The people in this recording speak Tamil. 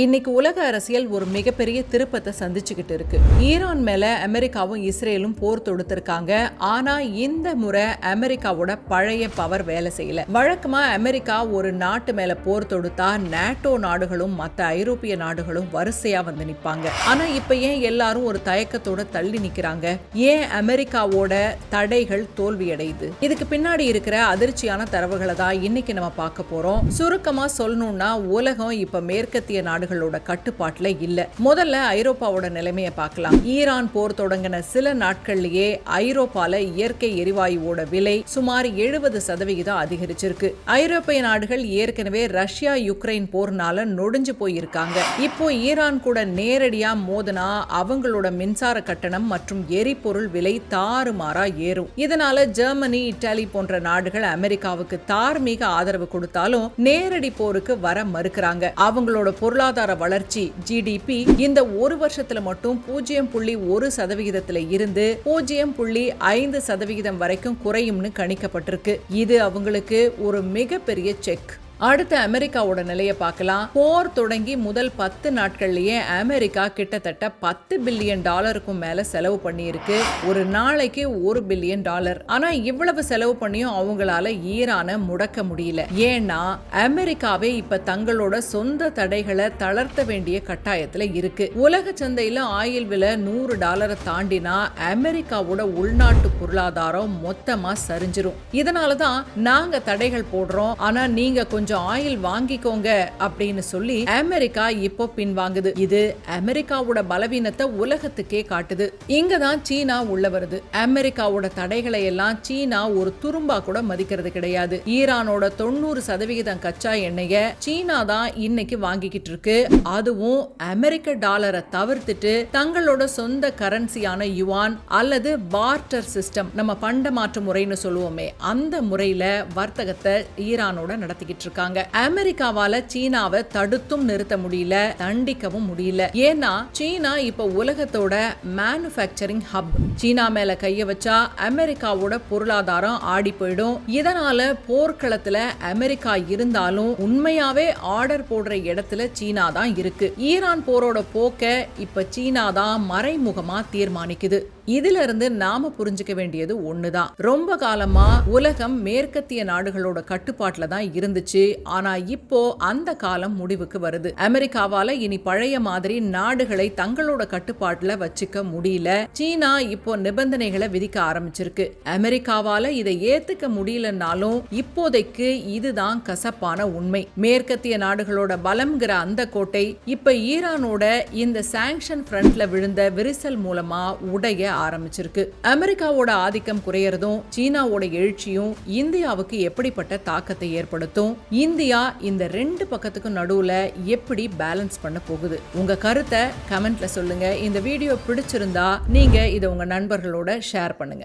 இன்னைக்கு உலக அரசியல் ஒரு மிகப்பெரிய திருப்பத்தை சந்திச்சுக்கிட்டு இருக்கு. ஈரான் மேல அமெரிக்காவும் இஸ்ரேலும் போர் தொடுத்திருக்காங்க. ஆனா இந்த முறை அமெரிக்காவோட பழைய பவர் வேலை செய்யல. வழக்கமா அமெரிக்கா ஒரு நாட்டு மேல போர் தொடுத்தா நேட்டோ நாடுகளும் மத்த ஐரோப்பிய நாடுகளும் வரிசையா வந்து நிப்பாங்க. ஆனா இப்ப ஏன் எல்லாரும் ஒரு தயக்கத்தோட தள்ளி நிக்கிறாங்க? ஏன் அமெரிக்காவோட தடைகள் தோல்வியடையுது? இதுக்கு பின்னாடி இருக்கிற அதிர்ச்சியான தரவுகளை தான் இன்னைக்கு நம்ம பார்க்க போறோம். சுருக்கமா சொல்லணும்னா உலகம் இப்ப மேற்கத்திய நாடுகளோட கட்டுப்பாட்டுல இல்ல. முதல்ல ஐரோப்பாவோட நிலைமையை பார்க்கலாம். ஈரான் போர் தொடங்கின சில நாட்கள்லயே ஐரோப்பால இயற்கை எரிவாயுவோட விலை சுமார் 70% அதிகரிச்சிருக்கு. ஐரோப்பிய நாடுகள் ஏற்கனவே ரஷ்யா யுக்ரைன் போர்னால நொடிஞ்சு போயிருக்காங்க. இப்போ ஈரான் கூட நேரடியா மோதினா அவங்களோட மின்சார கட்டணம் மற்றும் எரிபொருள் விலை தாறுமாறா ஏறும். இதனால ஜெர்மனி, இத்தாலி போன்ற நாடுகள் அமெரிக்காவுக்கு தார்மீக ஆதரவு கொடுத்தாலும் நேரடி போருக்கு வர மறுக்கிறாங்க. அவங்களோட பொருளாதார வளர்ச்சி ஜிடிபி இந்த ஒரு வருஷத்துல மட்டும் 0.1% இருந்து 0.5% வரைக்கும் குறையும்னு கணிக்கப்பட்டிருக்கு. இது அவங்களுக்கு ஒரு மிகப்பெரிய செக். அடுத்த அமெரிக்காவோட நிலையை பார்க்கலாம். போர் தொடங்கி முதல் 10 நாட்கள்லயே அமெரிக்கா கிட்டத்தட்ட $10 பில்லியன் மேல செலவு பண்ணியிருக்கு. ஒரு நாளைக்கு $1 பில்லியன். ஆனா இவ்வளவு செலவு பண்ணியும் அவங்களால ஈரானை முடக்க முடியல. ஏன்னா அமெரிக்காவே இப்ப தங்களோட சொந்த தடைகளை தளர்த்த வேண்டிய கட்டாயத்துல இருக்கு. உலக சந்தையில ஆயில் விலை $100 தாண்டினா அமெரிக்காவோட உள்நாட்டு பொருளாதாரம் மொத்தமா சரிஞ்சிரும். இதனாலதான் நாங்க தடைகள் போடுறோம், ஆனா நீங்க கொஞ்சம் ஆயில் வாங்கிக்கோங்க அப்படின்னு சொல்லி அமெரிக்கா இப்போ பின்வாங்குது. இது அமெரிக்காவோட பலவீனத்தை உலகத்துக்கே காட்டுது. இங்கதான் சீனா உள்ள வருது. அமெரிக்காவோட தடைகளை எல்லாம் சீனா ஒரு துரும்பா கூட மதிக்கிறது கிடையாது. ஈரானோட 90% கச்சா எண்ணெய சீனா தான் இன்னைக்கு வாங்கிக்கிட்டு இருக்கு. அதுவும் அமெரிக்க டாலரை தவிர்த்துட்டு தங்களோட சொந்த கரன்சியான யுவான் அல்லது பார்ட்டர் சிஸ்டம், நம்ம பண்ட மாற்று முறைன்னு சொல்லுவோமே, அந்த முறையில வர்த்தகத்தை ஈரானோட நடத்திக்கிட்டு இருக்காங்க. அமெரிக்காவால சீனாவை தடுத்தும் நிறுத்த முடியல, தண்டிக்கவும் முடியல. ஏன்னா சீனா இப்ப உலகத்தோட மேனுஃபேக்சரிங் ஹப். சீனா மேல கைய வச்சா அமெரிக்காவோட பொருளாதாரம் ஆடி போயிடும். இதனால போர்க்களத்துல அமெரிக்கா இருந்தாலும் உண்மையாவே ஆர்டர் போடுற இடத்துல சீனா தான் இருக்கு. ஈரான் போரோட போக்க இப்ப சீனா தான் மறைமுகமா தீர்மானிக்குது. இதுல இருந்து நாம புரிஞ்சுக்க வேண்டியது ஒண்ணுதான். ரொம்ப காலமா உலகம் மேற்கத்திய நாடுகளோட கட்டுப்பாட்டுல தான் இருந்துச்சு. ஆனா இப்போ அந்த காலம் முடிவுக்கு வருது. அமெரிக்காவால இனி பழைய மாதிரி நாடுகளை தங்களோட கட்டுப்பாட்டுல வச்சுக்க முடியல. சீனா இப்போ நிபந்தனைகளை விதிக்க ஆரம்பிச்சிருக்கு. அமெரிக்காவால இதை ஏத்துக்க முடியலனாலும் இப்போதைக்கு இதுதான் கசப்பான உண்மை. மேற்கத்திய நாடுகளோட பலம்ங்கிற அந்த கோட்டை இப்ப ஈரானோட இந்த சாங்ஷன் ஃப்ரண்ட்ல விழுந்த விரிசல் மூலமா உடைய ஆரம்பிச்சிருக்கு. அமெரிக்காவோட ஆதிக்கம் குறையறதும் சீனாவோட எழுச்சியும் இந்தியாவுக்கு எப்படிப்பட்ட தாக்கத்தை ஏற்படுத்தும்? இந்தியா இந்த ரெண்டு பக்கத்துக்கும் நடுவுல எப்படி பேலன்ஸ் பண்ண போகுது? உங்க கருத்தை கமெண்ட்ல சொல்லுங்க. இந்த வீடியோ பிடிச்சிருந்தா நீங்க இதை உங்க நண்பர்களோட ஷேர் பண்ணுங்க.